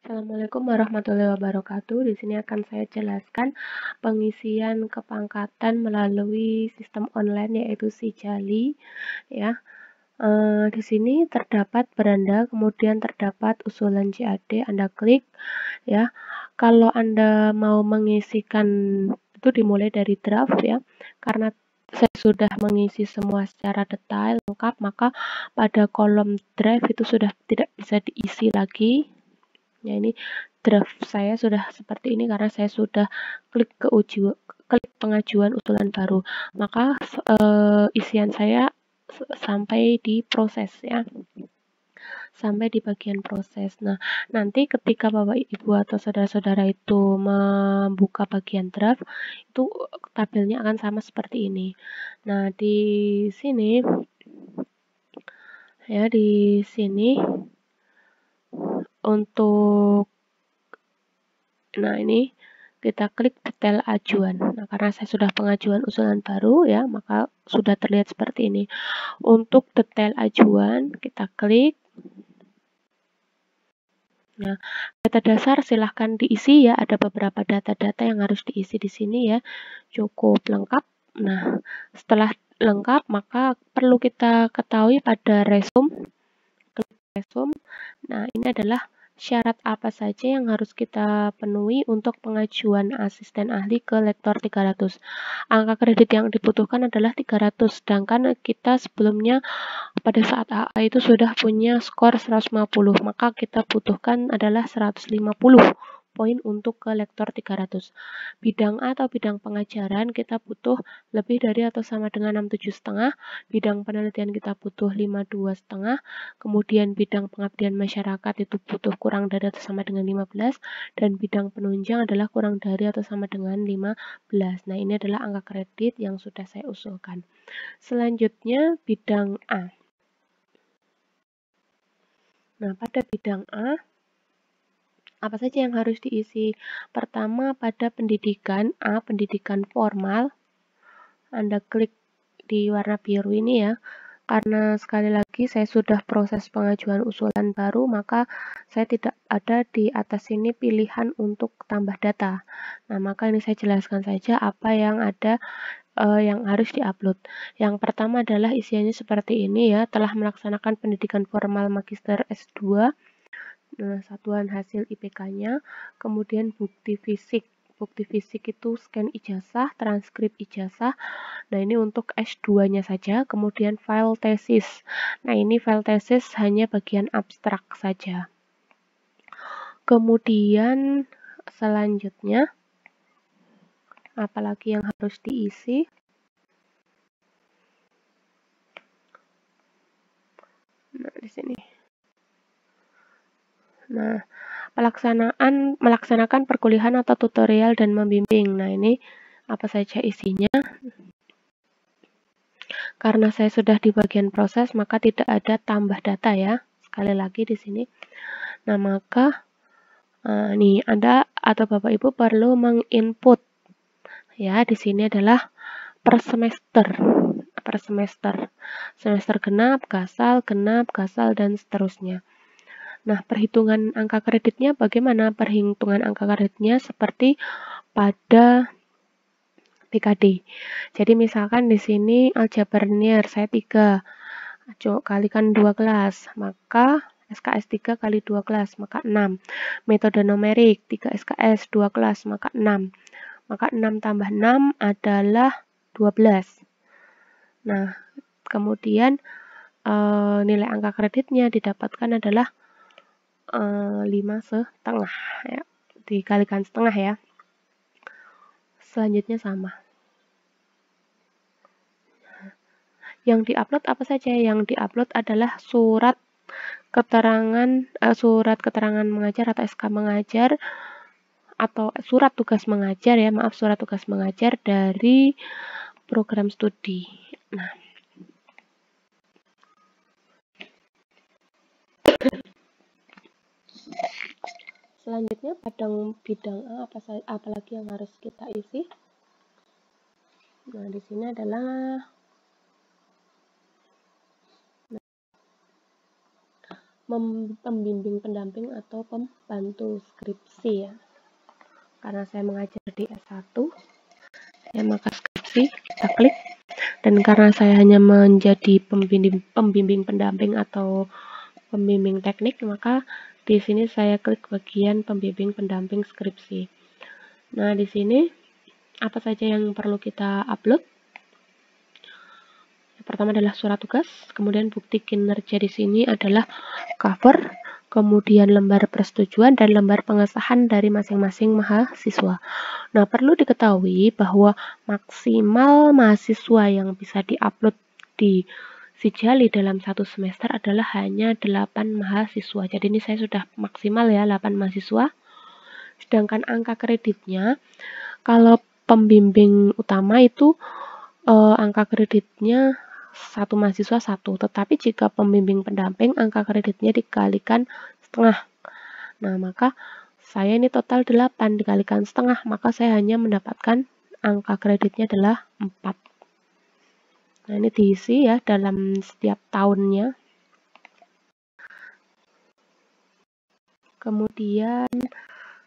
Assalamualaikum warahmatullahi wabarakatuh. Di sini akan saya jelaskan pengisian kepangkatan melalui sistem online yaitu Sijali ya. Di sini terdapat beranda, kemudian terdapat usulan CAD, Anda klik ya. Kalau Anda mau mengisikan itu dimulai dari draft ya. Karena saya sudah mengisi semua secara detail lengkap, maka pada kolom draft itu sudah tidak bisa diisi lagi. Ya, ini draft saya sudah seperti ini karena saya sudah klik pengajuan usulan baru. Maka isian saya sampai di proses ya. Sampai di bagian proses. Nah, nanti ketika Bapak Ibu atau saudara-saudara itu membuka bagian draft, itu tabelnya akan sama seperti ini. Nah, di sini ya, di sini untuk ini kita klik detail ajuan. Nah, karena saya sudah pengajuan usulan baru ya, maka sudah terlihat seperti ini. Untuk detail ajuan kita klik. Nah, data dasar silahkan diisi ya, ada beberapa data-data yang harus diisi di sini ya. Cukup lengkap. Nah, setelah lengkap maka perlu kita ketahui pada resume. Klik resume. Nah, ini adalah syarat apa saja yang harus kita penuhi untuk pengajuan asisten ahli ke lektor 300. Angka kredit yang dibutuhkan adalah 300, sedangkan kita sebelumnya pada saat AA itu sudah punya skor 150, maka kita butuhkan adalah 150 poin untuk ke lektor 300. Bidang A atau bidang pengajaran kita butuh lebih dari atau sama dengan 67,5, bidang penelitian kita butuh 52,5, kemudian bidang pengabdian masyarakat itu butuh kurang dari atau sama dengan 15, dan bidang penunjang adalah kurang dari atau sama dengan 15. Nah, ini adalah angka kredit yang sudah saya usulkan. Selanjutnya bidang A. Nah, pada bidang A, apa saja yang harus diisi? Pertama, pada pendidikan A, pendidikan formal. Anda klik di warna biru ini ya. Karena sekali lagi saya sudah proses pengajuan usulan baru, maka saya tidak ada di atas ini pilihan untuk tambah data. Nah, maka ini saya jelaskan saja apa yang ada yang harus diupload. Yang pertama adalah isiannya seperti ini ya, telah melaksanakan pendidikan formal Magister S2, satuan hasil IPK-nya, kemudian bukti fisik. Bukti fisik itu scan ijazah, transkrip ijazah. Nah, ini untuk S2-nya saja, kemudian file tesis. Nah, ini file tesis hanya bagian abstrak saja. Kemudian selanjutnya, apalagi yang harus diisi? Nah, di sini. Nah, melaksanakan perkuliahan atau tutorial dan membimbing. Nah, ini apa saja isinya? Karena saya sudah di bagian proses, maka tidak ada tambah data ya. Sekali lagi di sini. Nah, maka nih Anda atau Bapak Ibu perlu menginput ya. Di sini adalah per semester. Per semester. Semester genap, gasal, dan seterusnya. Nah, perhitungan angka kreditnya bagaimana? Perhitungan angka kreditnya seperti pada PKD. Jadi misalkan di sini aljabar linear saya 3, kalikan 2 kelas, maka SKS 3 kali 2 kelas, maka 6. Metode numerik 3 SKS 2 kelas, maka 6. Maka 6 tambah 6 adalah 12. Nah, kemudian nilai angka kreditnya didapatkan adalah 5,5 ya, dikalikan setengah ya. Selanjutnya sama. Yang diupload apa saja? Yang diupload adalah surat keterangan mengajar atau SK mengajar atau surat tugas mengajar ya, surat tugas mengajar dari program studi. Nah, selanjutnya pada bidang A apalagi yang harus kita isi? Nah, di sini adalah pembimbing pendamping atau pembantu skripsi ya. Karena saya mengajar di S1, ya maka skripsi kita klik. Dan karena saya hanya menjadi pembimbing pendamping atau pembimbing teknik, maka di sini saya klik bagian pembimbing pendamping skripsi. Nah, di sini apa saja yang perlu kita upload? Yang pertama adalah surat tugas, kemudian bukti kinerja di sini adalah cover, kemudian lembar persetujuan dan lembar pengesahan dari masing-masing mahasiswa. Nah, perlu diketahui bahwa maksimal mahasiswa yang bisa diupload di Sijali dalam satu semester adalah hanya 8 mahasiswa. Jadi ini saya sudah maksimal ya, 8 mahasiswa. Sedangkan angka kreditnya, kalau pembimbing utama itu angka kreditnya 1 mahasiswa 1. Tetapi jika pembimbing pendamping, angka kreditnya dikalikan setengah. Nah, maka saya ini total 8 dikalikan setengah, maka saya hanya mendapatkan angka kreditnya adalah 4. Nah, ini diisi ya dalam setiap tahunnya. Kemudian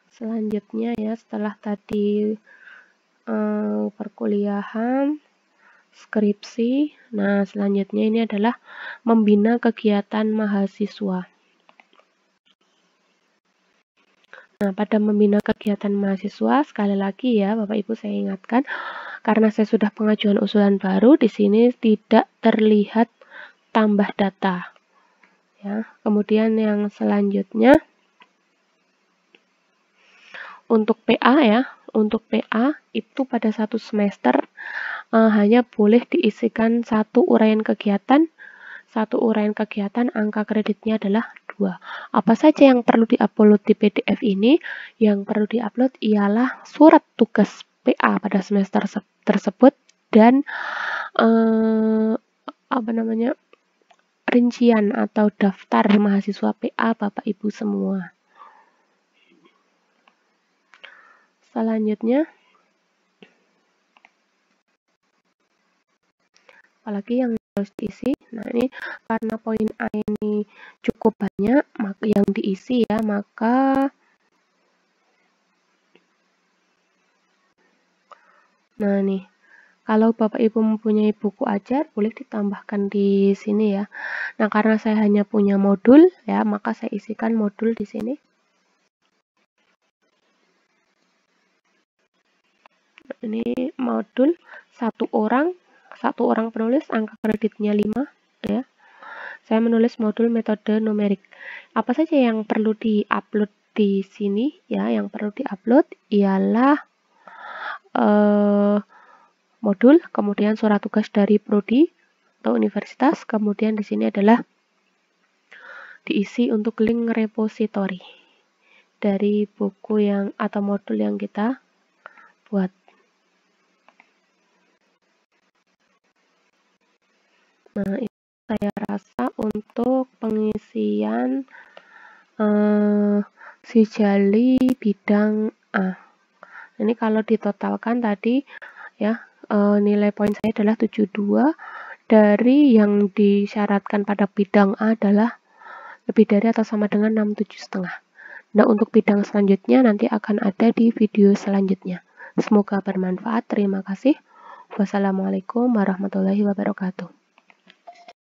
selanjutnya ya, setelah tadi perkuliahan, skripsi, nah selanjutnya ini adalah membina kegiatan mahasiswa. Nah, pada membina kegiatan mahasiswa, sekali lagi ya Bapak Ibu saya ingatkan, karena saya sudah pengajuan usulan baru, di sini tidak terlihat tambah data. Ya, kemudian yang selanjutnya untuk PA ya, untuk PA itu pada satu semester hanya boleh diisikan satu uraian kegiatan. Satu uraian kegiatan angka kreditnya adalah 2. Apa saja yang perlu diupload di PDF ini? Yang perlu diupload ialah surat tugas PA pada semester tersebut dan rincian atau daftar mahasiswa PA Bapak Ibu semua. Selanjutnya, apalagi yang harus diisi. Nah, ini karena poin A ini cukup banyak yang diisi ya, maka nah nih, kalau Bapak Ibu mempunyai buku ajar, boleh ditambahkan di sini ya. Nah, karena saya hanya punya modul ya, maka saya isikan modul di sini. Nah, ini modul satu orang penulis, angka kreditnya 5 ya. Saya menulis modul metode numerik. Apa saja yang perlu diupload di sini ya? Yang perlu diupload ialah modul, kemudian surat tugas dari prodi atau universitas, kemudian di sini adalah diisi untuk link repository dari buku yang atau modul yang kita buat. Nah, itu saya rasa untuk pengisian Sijali bidang A. Ini kalau ditotalkan tadi ya, nilai poin saya adalah 72, dari yang disyaratkan pada bidang A adalah lebih dari atau sama dengan 67,5. Nah, untuk bidang selanjutnya nanti akan ada di video selanjutnya. Semoga bermanfaat. Terima kasih. Wassalamualaikum warahmatullahi wabarakatuh.